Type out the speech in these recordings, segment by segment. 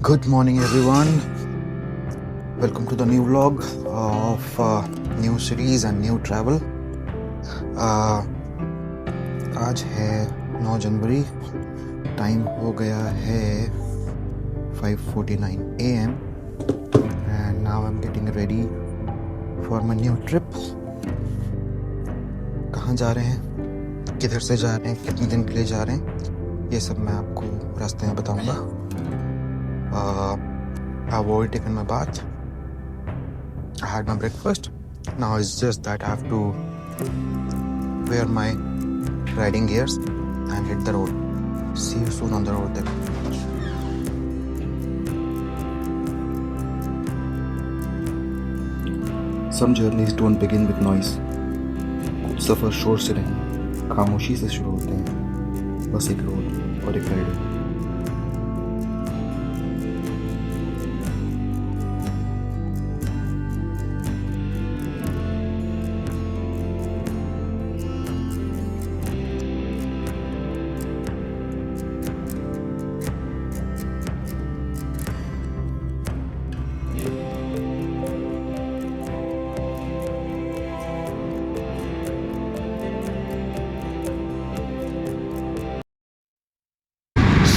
Good morning, everyone. Welcome to the new vlog of new series and new travel. आज है 9 जनवरी. Time हो गया है 5:49 AM and now I'm getting ready for my new trip. कहाँ जा रहे हैं, किधर से जा रहे हैं, कितने दिन के लिए जा रहे हैं, ये सब मैं आपको रास्ते में बताऊंगा. I've already taken my bath. I had my breakfast. Now it's just that I have to wear my riding gears and hit the road. See you soon on the road then. Some journeys don't begin with noise. कुछ सफ़र शोर से नहीं, खामोशी से शुरू होते हैं. बस एक रोड और एक rider.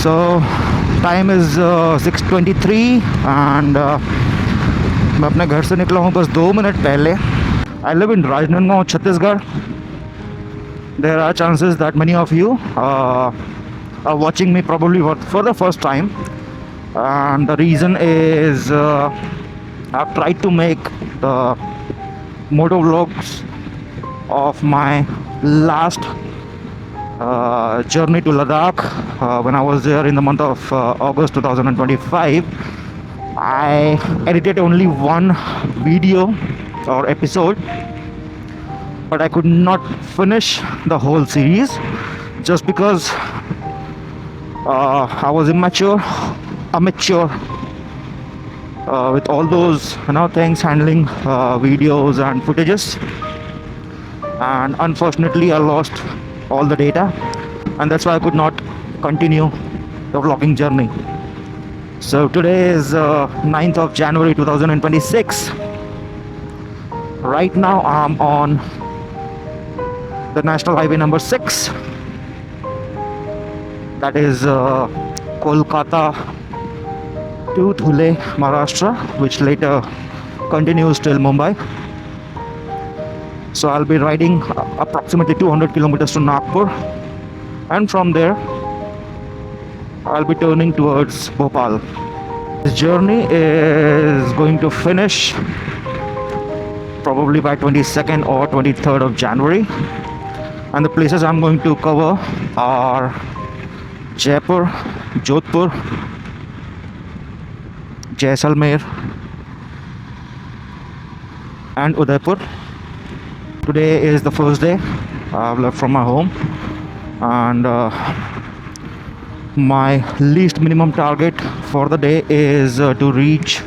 So time is 6:23 and मैं अपने घर से निकला हूँ बस 2 मिनट पहले. I live in Rajnandgaon, Chhattisgarh. There are chances that many of you are watching me probably for the first time, and the reason is I've tried to make the moto vlogs of my last journey to Ladakh when I was there in the month of August 2025. I edited only one video or episode, but I could not finish the whole series just because I was amateur with all those things, handling videos and footages, and unfortunately I lost all the data, and that's why I could not continue the vlogging journey. So today is 9th of January 2026. Right now I'm on the National Highway number 6. That is Kolkata to Dhule, Maharashtra, which later continues till Mumbai. So I'll be riding approximately 200 kilometers to Nagpur, and from there I'll be turning towards Bhopal. This journey is going to finish probably by 22nd or 23rd of January, and the places I'm going to cover are Jaipur, Jodhpur, Jaisalmer and Udaipur. Today is the first day I've left from my home, and my least minimum target for the day is to reach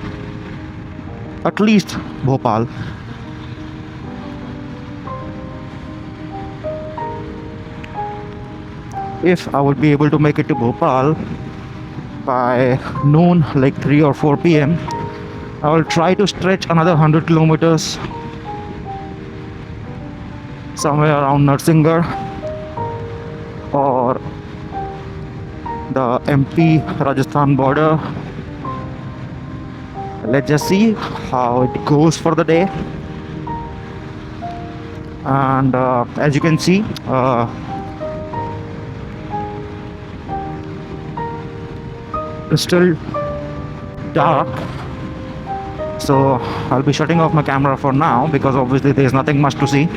at least Bhopal. If I would be able to make it to Bhopal by noon, like 3 or 4 p.m, I will try to stretch another 100 kilometers somewhere around Narsingarh or the MP Rajasthan border. Let's just see how it goes for the day. And as you can see, it's still dark, so I'll be shutting off my camera for now because obviously there's nothing much to see,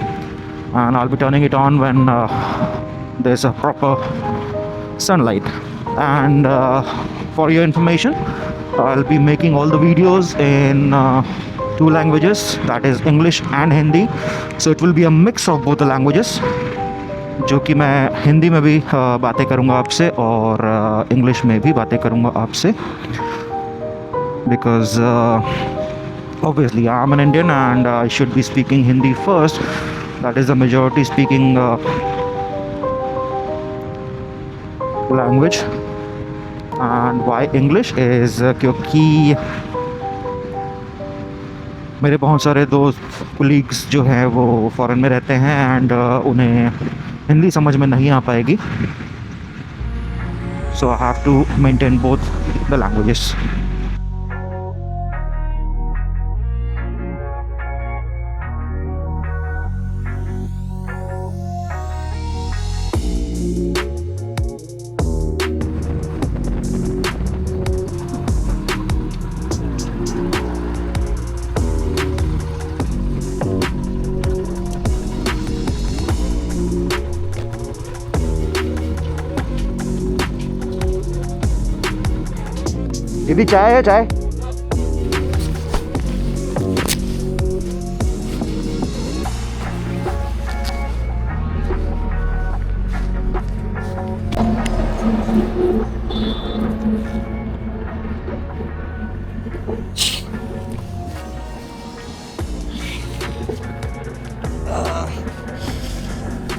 and I'll be turning it on when there's a proper sunlight. And for your information, I'll be making all the videos in 2 languages, that is English and Hindi. So it will be a mix of both the languages, जो कि मैं हिंदी में भी बातें करूँगा आपसे और English में भी बातें करूँगा आपसे, because obviously I'm an Indian and I should be speaking Hindi first. That is the majority speaking language. And why English is क्योंकि मेरे बहुत सारे दोस्त कुलीग्स जो हैं वो फॉरेन में रहते हैं एंड उन्हें हिंदी समझ में नहीं आ पाएगी, so I have to maintain both the languages. ये भी चाय है, चाय.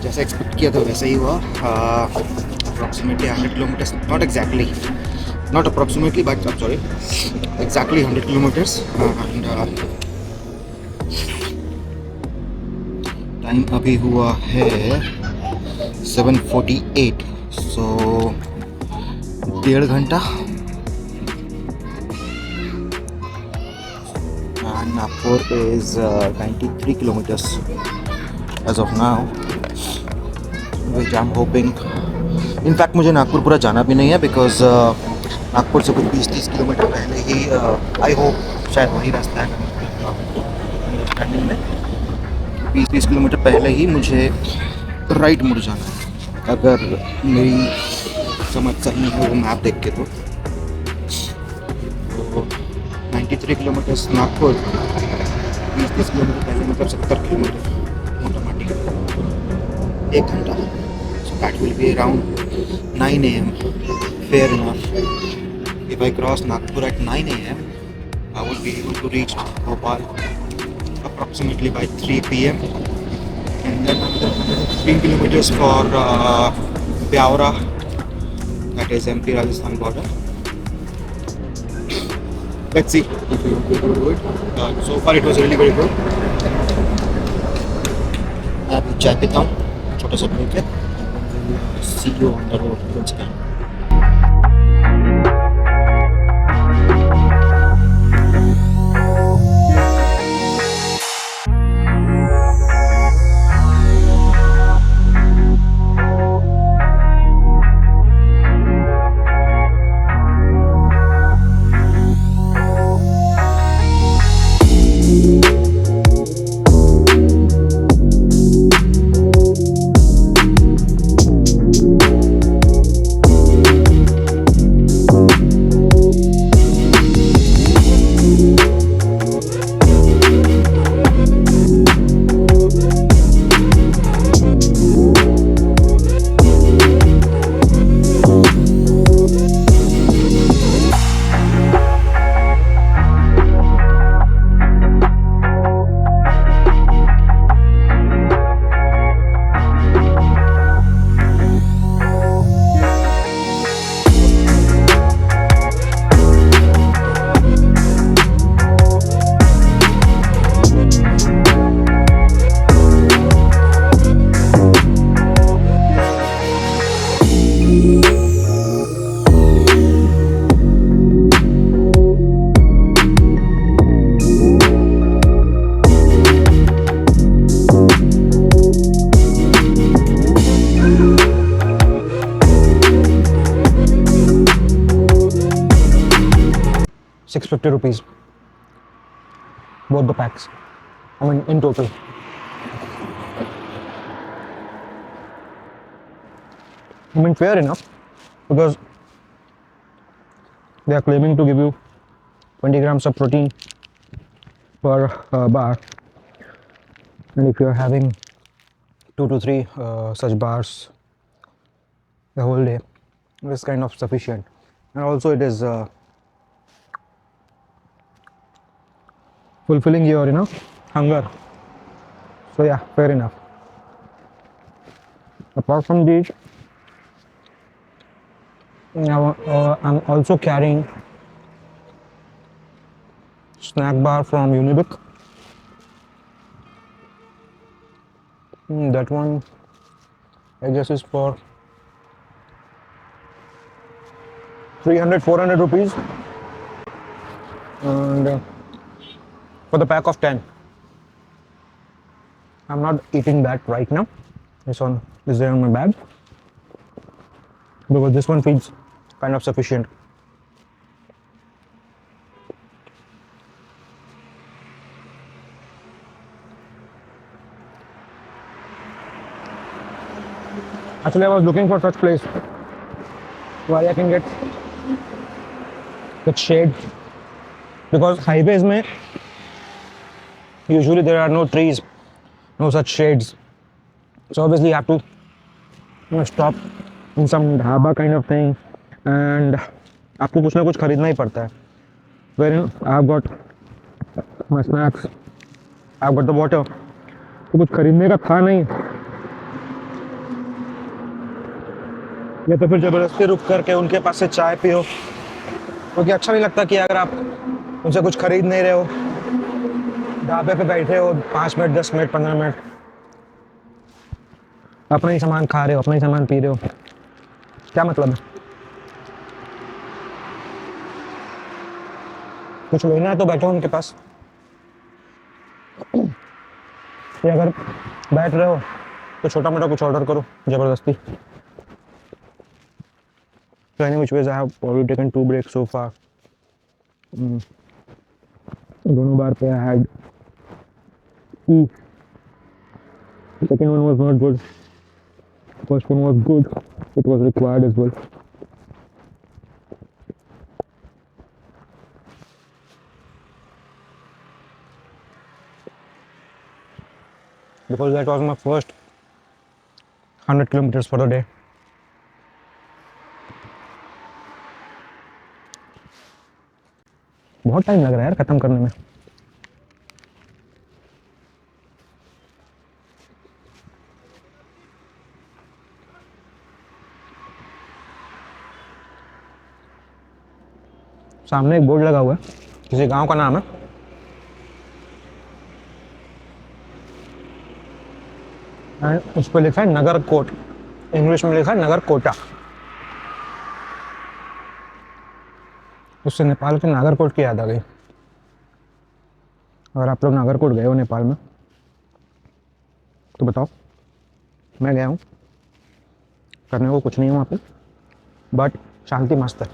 जैसा एक्सपेक्ट किया था वैसा ही हुआ. Approximately 100 kilometres, not exactly, not approximately but I'm sorry, exactly 100 kilometers. And time अभी हुआ है 7:48, so 1.5 घंटा. and Nagpur is 93 kilometers as of now, which I'm hoping, in fact मुझे नागपुर पूरा जाना भी नहीं है because नागपुर से कुछ 20-30 किलोमीटर पहले ही आई होप शायद वही रास्ता है अंडरस्टैंडिंग में 20-30 किलोमीटर पहले ही मुझे राइट मुड़ जाना है, अगर मेरी समझ सही है वो मैप देख के. तो 93 किलोमीटर नागपुर, 20-30 किलोमीटर पहले मतलब 70 किलोमीटर मोटा मोटी 1 घंटा. So that will be around 9 AM. Fair enough. If I cross Nagpur at 9 AM, I will be able to reach Bhopal approximately by 3 PM. And then another 15 kilometers for Pyaura, that is MP Rajasthan border. Let's see if we will be able to do it. So far it was really very good. मैं अभी चाय पीता हूँ छोटा सा break है. See you on the road once again. ₹650 both the packs, I mean in total. I mean fair enough, because they are claiming to give you 20 grams of protein per bar, and if you are having 2 to 3 such bars the whole day, it's kind of sufficient. And also it is fulfilling your hunger. So yeah, fair enough. Apart from these, Now, I'm also carrying snack bar from Unibic. That one I guess is for 300-400 rupees, and for the pack of 10. I'm not eating that right now. Is there on my bag, because this one feels kind of sufficient. Actually, I was looking for such place where I can get shade, because highways mein usually there are no trees, no such shades. So obviously you have to stop in some dhaba kind of thing, and आपको कुछ ना कुछ खरीदना ही पड़ता है. Wherein I've got my snacks, I've got the water. तो कुछ खरीदने का था नहीं, या तो फिर जबरदस्ती रुक करके उनके पास से चाय पियो, क्योंकि अच्छा नहीं लगता कि अगर आप उनसे कुछ खरीद नहीं रहे हो, ढाबे पे बैठे हो 5 मिनट 10 मिनट 15 मिनट, अपना ही सामान खा रहे हो, अपना ही सामान पी रहे हो, क्या मतलब है. कुछ लेना है तो बैठो उनके पास, या अगर बैठ रहे हो तो छोटा मोटा कुछ ऑर्डर करो जबरदस्ती. So any which ways, I have already taken 2 breaks so far. दोनों बार पे I had tea. Second one was not good. First one was good. It was required as well. Because that was my first 100 kilometers for the day. बहुत time लग रहा है यार खत्म करने में. सामने एक बोर्ड लगा हुआ है, किसी गांव का नाम है. एंड उस पर लिखा है नगर कोट, इंग्लिश में लिखा है नगर कोटा. उससे नेपाल के नागरकोट की याद आ गई. अगर आप लोग नागरकोट गए हो नेपाल में तो बताओ. मैं गया हूँ, करने को कुछ नहीं है वहाँ पे, बट शांति मस्त है.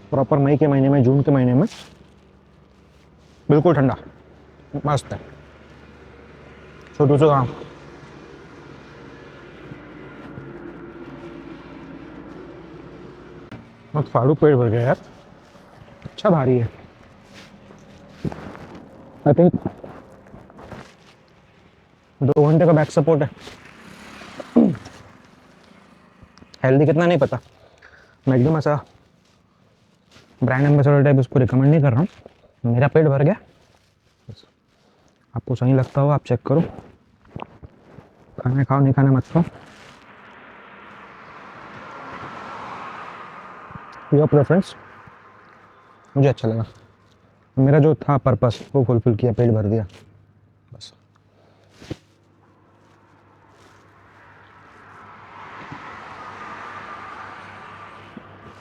प्रॉपर मई के महीने में, जून के महीने में बिल्कुल ठंडा, मस्त है. छोटू सा गाँव. मत फाड़ू, पेड़ भर गया यार, अच्छा भारी है. आई थिंक 2 घंटे का बैक सपोर्ट है. हेल्दी कितना नहीं पता, मैं एकदम ऐसा ब्रांड एम्बेसडर टाइप उसको रिकमेंड नहीं कर रहा हूँ. मेरा पेट भर गया, आपको सही लगता हो आप चेक करो, खाना खाओ, नहीं खाना मत खाओ, योर प्रेफरेंस. मुझे अच्छा लगा, मेरा जो था पर्पस वो फुलफिल किया, पेट भर दिया बस.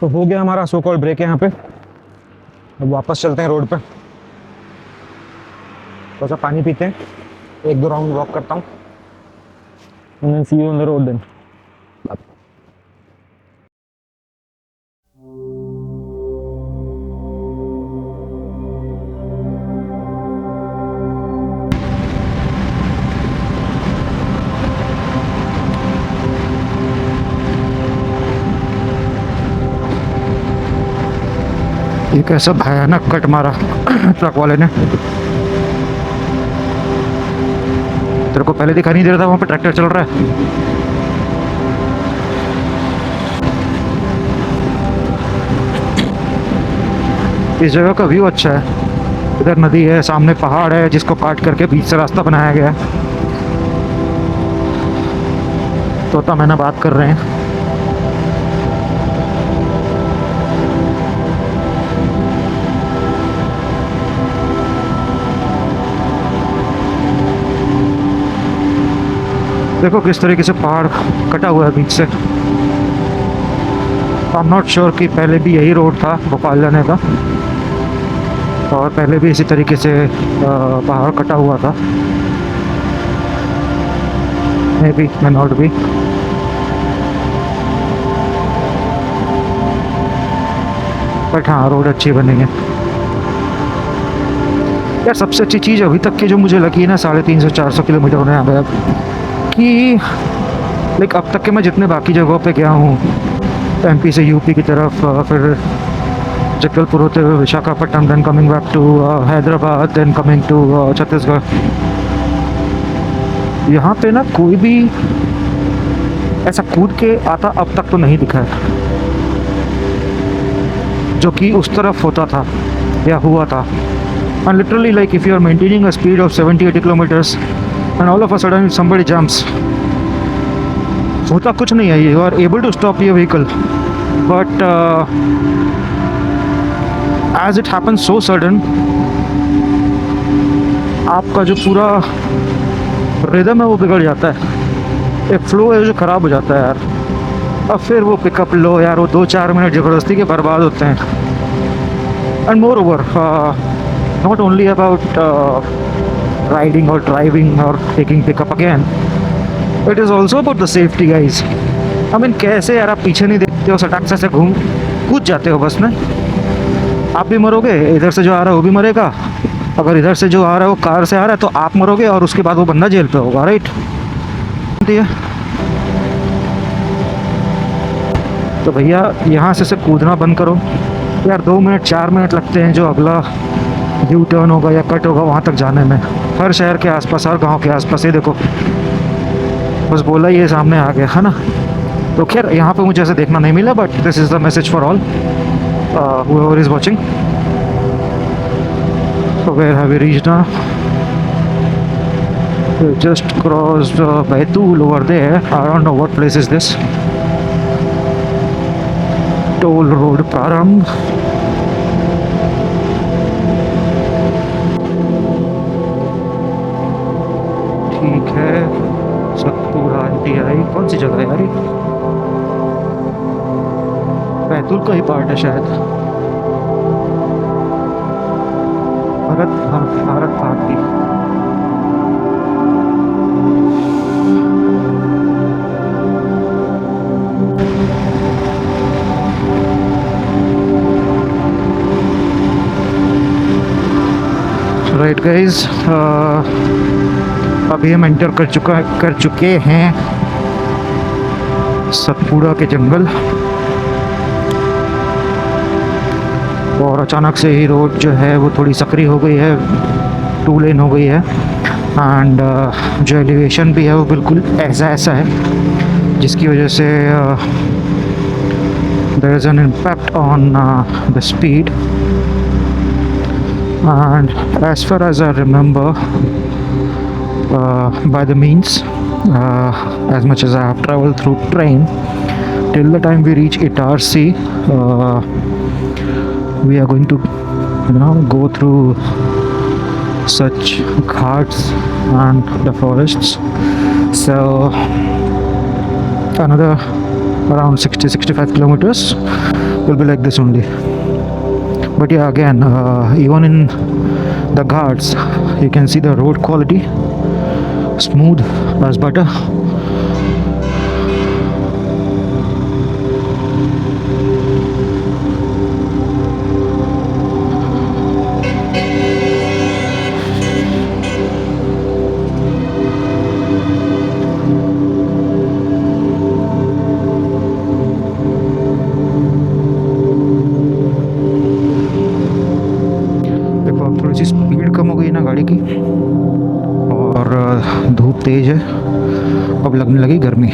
तो हो गया हमारा सो कॉल्ड ब्रेक यहाँ पे. अब वापस चलते हैं रोड पे, थोड़ा सा पानी पीते हैं, 1-2 राउंड वॉक करता हूँ, and then see you on the road then. ये कैसा भयानक कट मारा ट्रक वाले ने. तेरे को पहले दिखाई नहीं दे रहा था वहाँ पे ट्रैक्टर चल रहा है. इस जगह का व्यू अच्छा है. इधर नदी है, सामने पहाड़ है जिसको काट करके बीच से रास्ता बनाया गया है. तोता मैना बात कर रहे हैं. देखो किस तरीके से पहाड़ कटा हुआ है बीच से। आई एम नॉट श्योर कि पहले भी यही रोड था भोपाल जाने का, और पहले भी इसी तरीके से पहाड़ कटा हुआ था। May be may not be. But हाँ, रोड अच्छी बनी है यार। सबसे अच्छी चीज़ अभी तक की जो मुझे लगी है ना 350-400 किलोमीटर होने आ गया कि लाइक अब तक के मैं जितने बाकी जगहों पे गया हूँ, एमपी से यूपी की तरफ, फिर जगदलपुर होते हुए Visakhapatnam, then coming back to Hyderabad, then coming to Chhattisgarh, यहाँ पे ना कोई भी ऐसा कूद के आता अब तक तो नहीं दिखा है जो कि उस तरफ होता था या हुआ था। And literally, like if you are maintaining a speed of 70-80 kilometers and all of a sudden somebody jumps, होता कुछ नहीं है, you are able to stop your vehicle, but as it happens so sudden, आपका जो पूरा rhythm है वो बिगड़ जाता है, एक फ्लो है जो ख़राब हो जाता है यार। अब फिर वो पिकअप लो यार, वो 2-4 मिनट ज़बरदस्ती के बर्बाद होते हैं। And more over not only about riding or driving or taking pickup again, it is also about the safety guys. I mean, कैसे यार आप पीछे नहीं देखते हो, सटाक से घूम कूद जाते हो बस में। आप भी मरोगे, इधर से जो आ रहा है वो भी मरेगा। अगर इधर से जो आ रहा है वो कार से आ रहा है तो आप मरोगे, और उसके बाद वो बंदा जेल पे होगा, राइट? तो भैया यहाँ से कूदना बंद करो यार। 2 मिनट 4 मिनट लगते हैं जो अगला यू टर्न होगा या कट होगा वहाँ तक जाने में। हर शहर के आसपास, हर गांव के आसपास, ये देखो बस बोला ये सामने आ गया है ना। तो खैर यहाँ पे मुझे ऐसे देखना नहीं मिला, but this is the message for all whoever is watching. So where have we reached now? We just crossed Baitul over there. I don't know what place is this. Toll road Prarambh. ठीक है, Satpura ITI कौन सी जगह है यार? बैतूल का ही part है शायद। Bharat Bharti. Right guys, अभी हम एंटर कर चुके हैं सतपुड़ा के जंगल, और अचानक से ही रोड जो है वो थोड़ी सकरी हो गई है, 2 लेन हो गई है। एंड जो एलिवेशन भी है वो बिल्कुल ऐसा है जिसकी वजह से there is an impact on the speed. And as far as I remember, by the means, as much as I have traveled through train, till the time we reach Itarsi, we are going to, go through such ghats and the forests. So another around 60-65 kilometers will be like this only. But yeah, again, even in the ghats you can see the road quality smooth as butter. गाड़ी की, और धूप तेज़ है, अब लगने लगी गर्मी।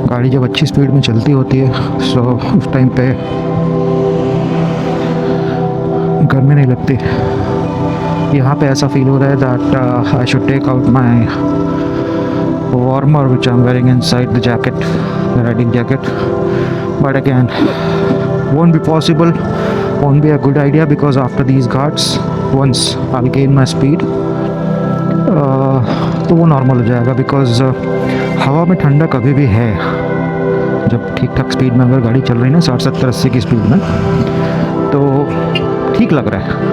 गाड़ी जब अच्छी स्पीड में चलती होती है सो उस टाइम पे गर्मी नहीं लगती। यहाँ पे ऐसा फील हो रहा है that I should take out my warmer which I am wearing inside the jacket, the riding jacket, but again won't be possible, won't be a good idea, because after these ghats once I'll gain my speed, तो वो normal हो जाएगा, because हवा में ठंडक अभी भी है। जब ठीक ठाक स्पीड में अगर गाड़ी चल रही है ना 60-70-80 की स्पीड में, तो ठीक लग रहा है।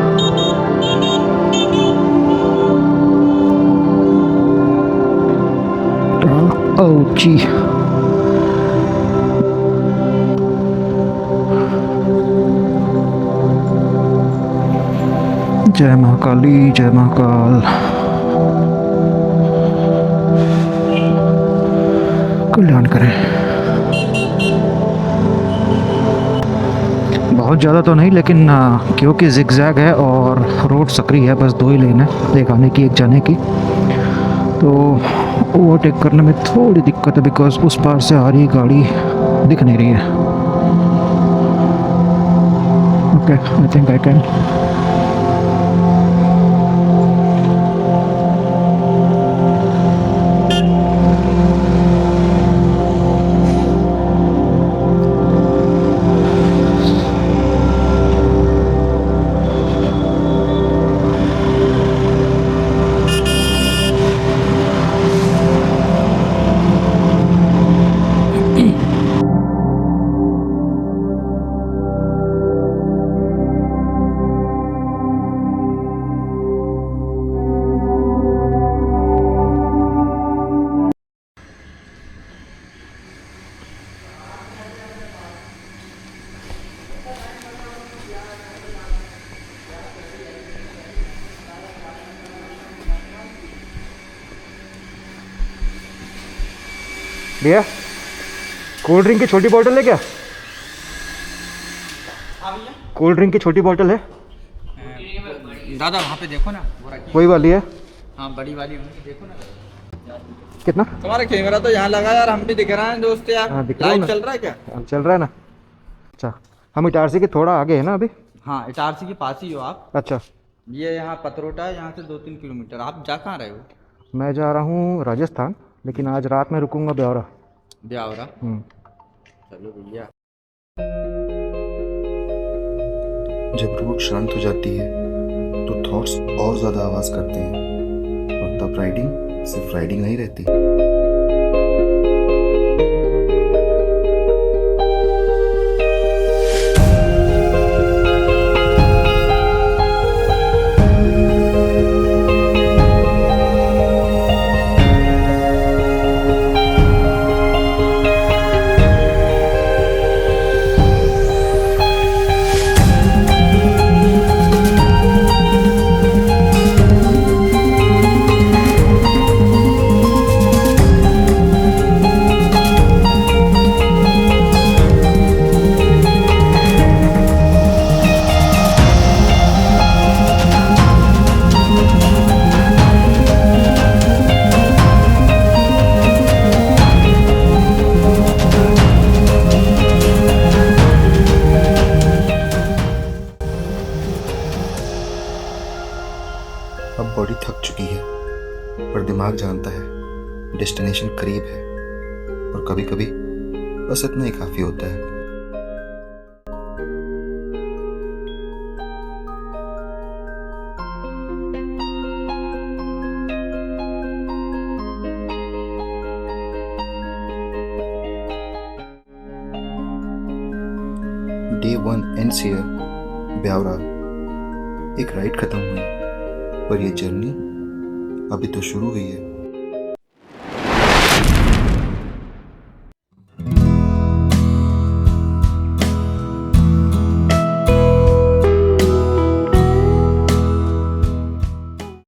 ओह जी, जय महाकाली, जय महाकाल, कल्याण करें। बहुत ज़्यादा तो नहीं, लेकिन क्योंकि जिगजैग है और रोड सकरी है, बस 2 ही लेन है, एक आने की एक जाने की, तो ओवरटेक करने में थोड़ी दिक्कत है, बिकॉज उस पार से आ रही गाड़ी दिख नहीं रही है। Okay, I think I can. भैया कोल्ड ड्रिंक की छोटी बोतल है क्या? कोल्ड ड्रिंक की छोटी बोतल है? दादा वहाँ पे देखो ना, वो रखी। वही वाली है? हाँ बड़ी वाली होगी, देखो ना। कितना? तुम्हारा कैमरा तो यहाँ लगा यार, हम भी दिख रहे हैं दोस्त यार। हाँ, दिख रहा है लाइव ना। चल रहा है क्या? हाँ, चल रहा है ना। अच्छा, हम इटारसी के थोड़ा आगे है ना अभी। हाँ इटारसी के पास ही हो आप। अच्छा, ये यहाँ पतरोटा है, यहाँ से 2-3 किलोमीटर। आप जा कहाँ रहे हो? मैं जा रहा हूँ राजस्थान, लेकिन आज रात में रुकूंगा ब्यावरा। ब्यावरा? चलो भैया। जब रोड शांत हो जाती है तो थॉट्स और ज़्यादा आवाज़ करते हैं, और तब राइडिंग सिर्फ राइडिंग नहीं रहती। अब बॉडी थक चुकी है, पर दिमाग जानता है डेस्टिनेशन करीब है, और कभी कभी बस इतना ही काफ़ी होता है। Day 1 ends here, Biaora. एक राइड खत्म हुई, पर ये जर्नी अभी तो शुरू हुई है।